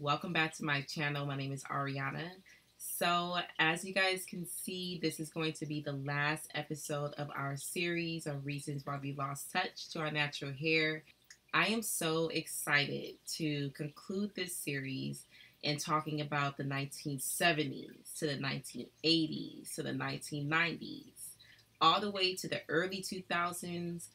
welcome back to my channel. My name is Ariana. So as you guys can see, this is going to be the last episode of our series of reasons why we lost touch to our natural hair. I am so excited to conclude this series in talking about the 1970s to the 1980s to the 1990s, all the way to the early 2000s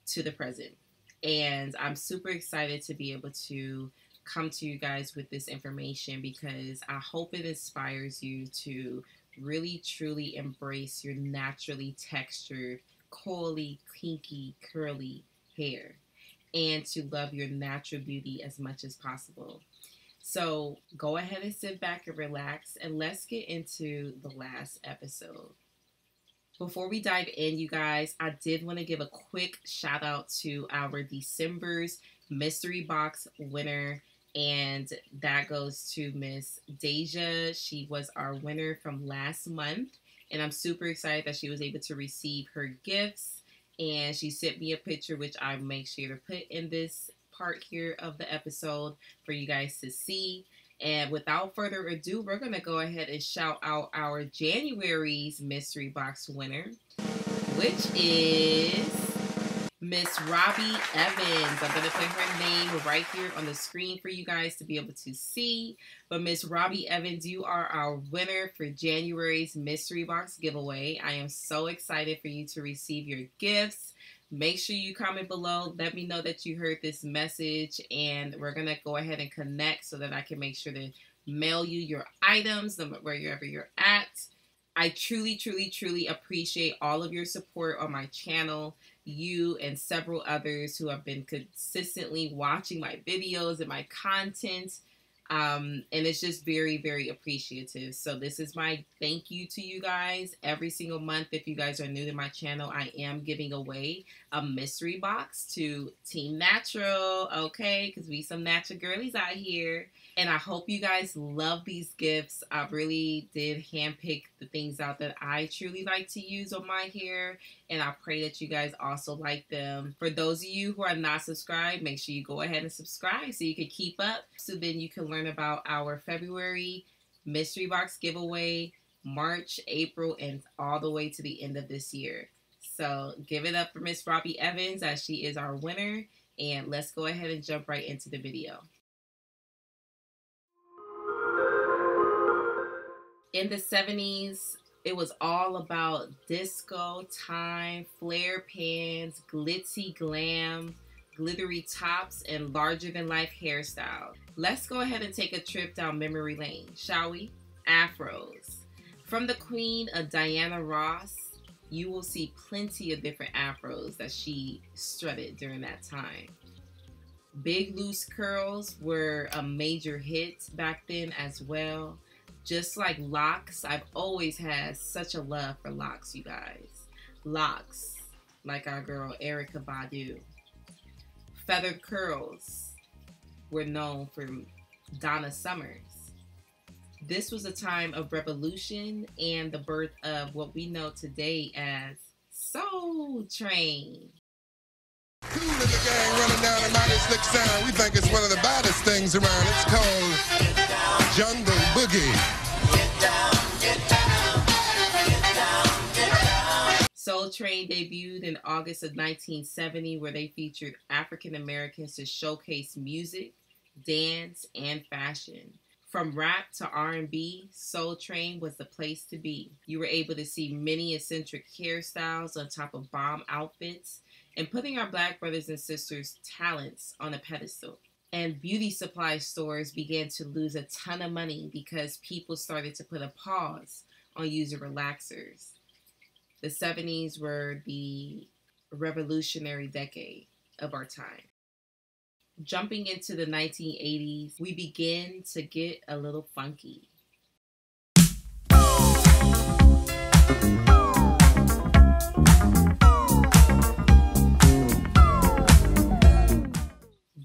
to the present. And I'm super excited to be able to come to you guys with this information because I hope it inspires you to really truly embrace your naturally textured, coily, kinky, curly hair and to love your natural beauty as much as possible. So go ahead and sit back and relax, and let's get into the last episode. Before we dive in, you guys, I did want to give a quick shout out to our December's mystery box winner, and that goes to Miss Deja. She was our winner from last month, and I'm super excited that she was able to receive her gifts, and she sent me a picture, which I make sure to put in this part here of the episode for you guys to see. And without further ado, we're going to go ahead and shout out our January's mystery box winner, which is Miss Robbie Evans. I'm going to put her name right here on the screen for you guys to be able to see. But Miss Robbie Evans, you are our winner for January's mystery box giveaway. I am so excited for you to receive your gifts. Make sure you comment below. Let me know that you heard this message, and we're going to go ahead and connect so that I can make sure to mail you your items wherever you're at. I truly, truly, truly appreciate all of your support on my channel. You and several others who have been consistently watching my videos and my content. And it's just very, very appreciative. So this is my thank you to you guys. Every single month, if you guys are new to my channel, I am giving away a mystery box to Team Natural, okay? Because we some natural girlies out here. And I hope you guys love these gifts. I really did handpick the things out that I truly like to use on my hair. And I pray that you guys also like them. For those of you who are not subscribed, make sure you go ahead and subscribe so you can keep up. So then you can learn about our February mystery box giveaway, March, April, and all the way to the end of this year. So give it up for Miss Robbie Evans as she is our winner. And let's go ahead and jump right into the video. In the 70s, it was all about disco time, flare pans, glitzy glam, glittery tops, and larger-than-life hairstyles. Let's go ahead and take a trip down memory lane, shall we? Afros. From the queen of Diana Ross, you will see plenty of different afros that she strutted during that time. Big loose curls were a major hit back then as well. Just like locks, I've always had such a love for locks, you guys. Locks, like our girl Erykah Badu. Feathered curls were known for Donna Summers. This was a time of revolution and the birth of what we know today as Soul Train. Cool in the gang running down the mighty slick sound. We think it's one of the baddest things around. It's called Jungle Boogie. Soul Train debuted in August of 1970, where they featured African Americans to showcase music, dance, and fashion. From rap to R&B, Soul Train was the place to be. You were able to see many eccentric hairstyles on top of bomb outfits and putting our black brothers and sisters' talents on a pedestal. And beauty supply stores began to lose a ton of money because people started to put a pause on using relaxers. The 70s were the revolutionary decade of our time. Jumping into the 1980s, we begin to get a little funky.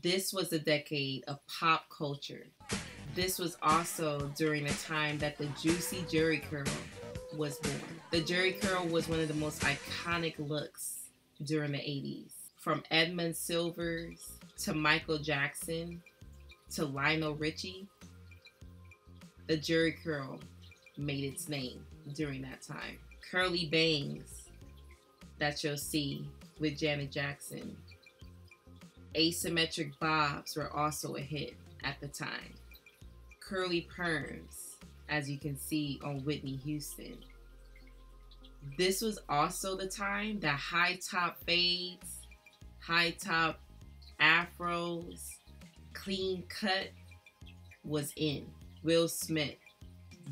This was a decade of pop culture. This was also during the time that the juicy jheri curl was born. The jheri curl was one of the most iconic looks during the 80s. From Edmund Silvers to Michael Jackson to Lionel Richie, The jheri curl made its name during that time. Curly bangs that you'll see with Janet Jackson. Asymmetric bobs were also a hit at the time. Curly perms, as you can see on Whitney Houston. This was also the time that high top fades, high top afros, clean cut was in. Will Smith,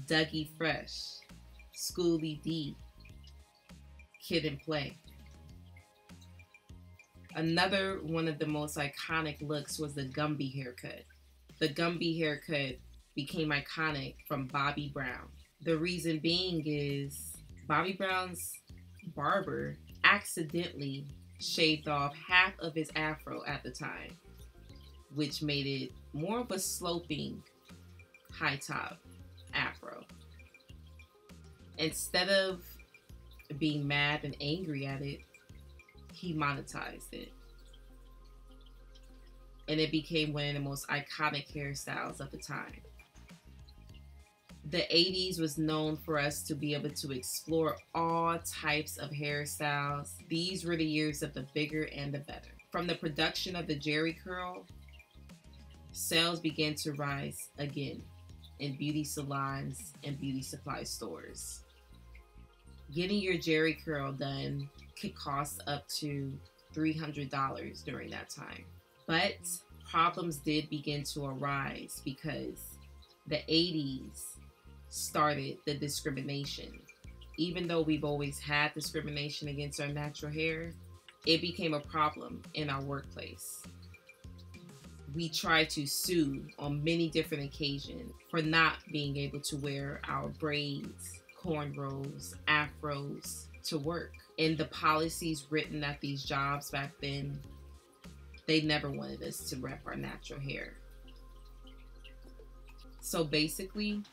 Dougie Fresh, Schoolie D, Kid and Play. Another one of the most iconic looks was the Gumby haircut. The Gumby haircut became iconic from Bobby Brown. The reason being is Bobby Brown's barber accidentally shaved off half of his afro at the time, which made it more of a sloping high top afro. Instead of being mad and angry at it, he monetized it. And it became one of the most iconic hairstyles of the time. The 80s was known for us to be able to explore all types of hairstyles. These were the years of the bigger and the better. From the production of the jheri curl, sales began to rise again in beauty salons and beauty supply stores. Getting your jheri curl done could cost up to $300 during that time. But problems did begin to arise because the 80s started the discrimination. Even though we've always had discrimination against our natural hair, it became a problem in our workplace. We tried to sue on many different occasions for not being able to wear our braids, cornrows, afros to work. And the policies written at these jobs back then, they never wanted us to rep our natural hair. So basically,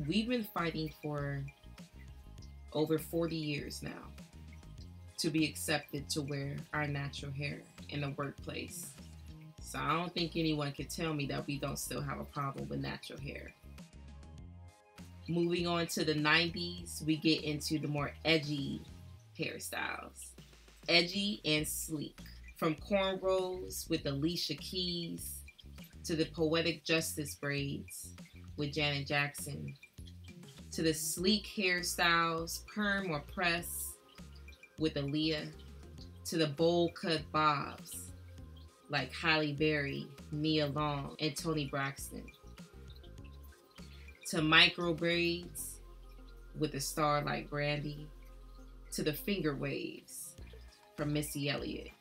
we've been fighting for over 40 years now to be accepted to wear our natural hair in the workplace. So I don't think anyone can tell me that we don't still have a problem with natural hair. Moving on to the 90s, we get into the more edgy hairstyles. Edgy and sleek. From cornrows with Alicia Keys to the poetic justice braids with Janet Jackson, to the sleek hairstyles, perm or press with Aaliyah, to the bold cut bobs like Halle Berry, Nia Long, and Toni Braxton, to micro braids with a star like Brandy, to the finger waves from Missy Elliott.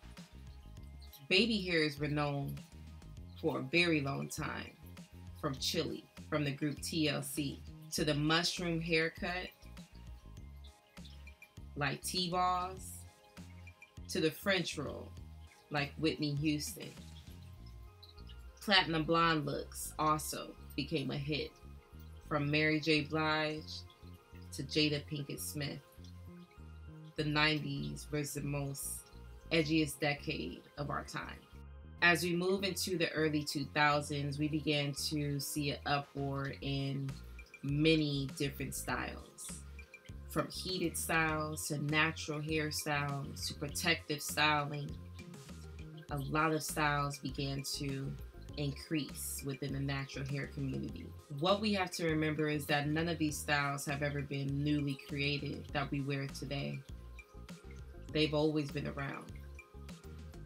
Baby hairs were known for a very long time, from Chili, from the group TLC, to the mushroom haircut like T-Balls, to the French roll like Whitney Houston. Platinum blonde looks also became a hit, from Mary J. Blige to Jada Pinkett Smith. The 90s was the most edgiest decade of our time. As we move into the early 2000s, we began to see an upward in many different styles. From heated styles to natural hairstyles to protective styling, a lot of styles began to increase within the natural hair community. What we have to remember is that none of these styles have ever been newly created that we wear today. They've always been around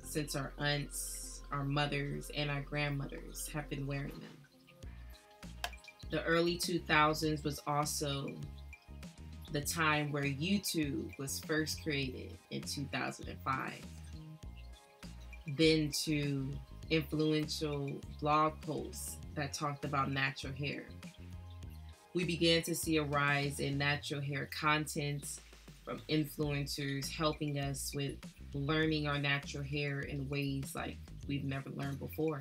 since our aunts, our mothers, and our grandmothers have been wearing them. The early 2000s was also the time where YouTube was first created in 2005. Then to influential blog posts that talked about natural hair. We began to see a rise in natural hair content from influencers helping us with learning our natural hair in ways like we've never learned before.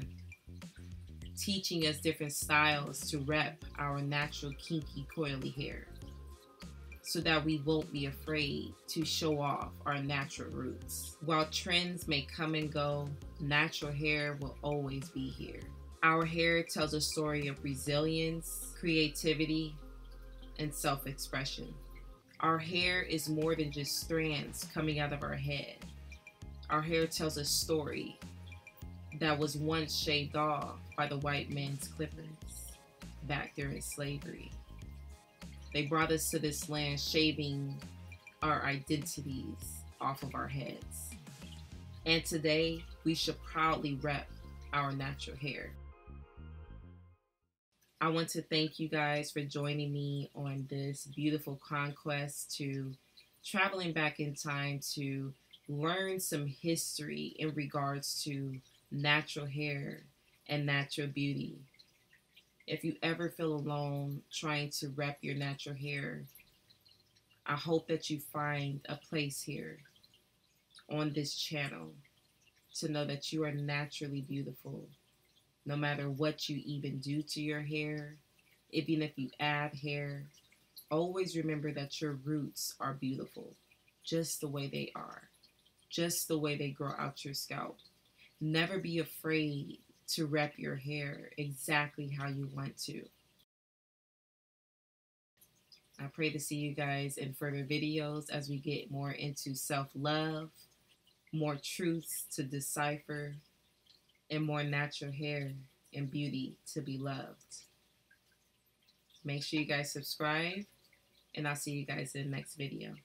Teaching us different styles to rep our natural kinky coily hair so that we won't be afraid to show off our natural roots. While trends may come and go, natural hair will always be here. Our hair tells a story of resilience, creativity, and self-expression. Our hair is more than just strands coming out of our head. Our hair tells a story that was once shaved off by the white man's clippers back during slavery. They brought us to this land shaving our identities off of our heads. And today, we should proudly rep our natural hair. I want to thank you guys for joining me on this beautiful conquest to traveling back in time to learn some history in regards to natural hair and natural beauty. If you ever feel alone trying to rep your natural hair, I hope that you find a place here on this channel to know that you are naturally beautiful. No matter what you even do to your hair, even if you add hair, always remember that your roots are beautiful, just the way they are, just the way they grow out your scalp. Never be afraid to rep your hair exactly how you want to. I pray to see you guys in further videos as we get more into self-love, more truths to decipher, and more natural hair and beauty to be loved. Make sure you guys subscribe, and I'll see you guys in the next video.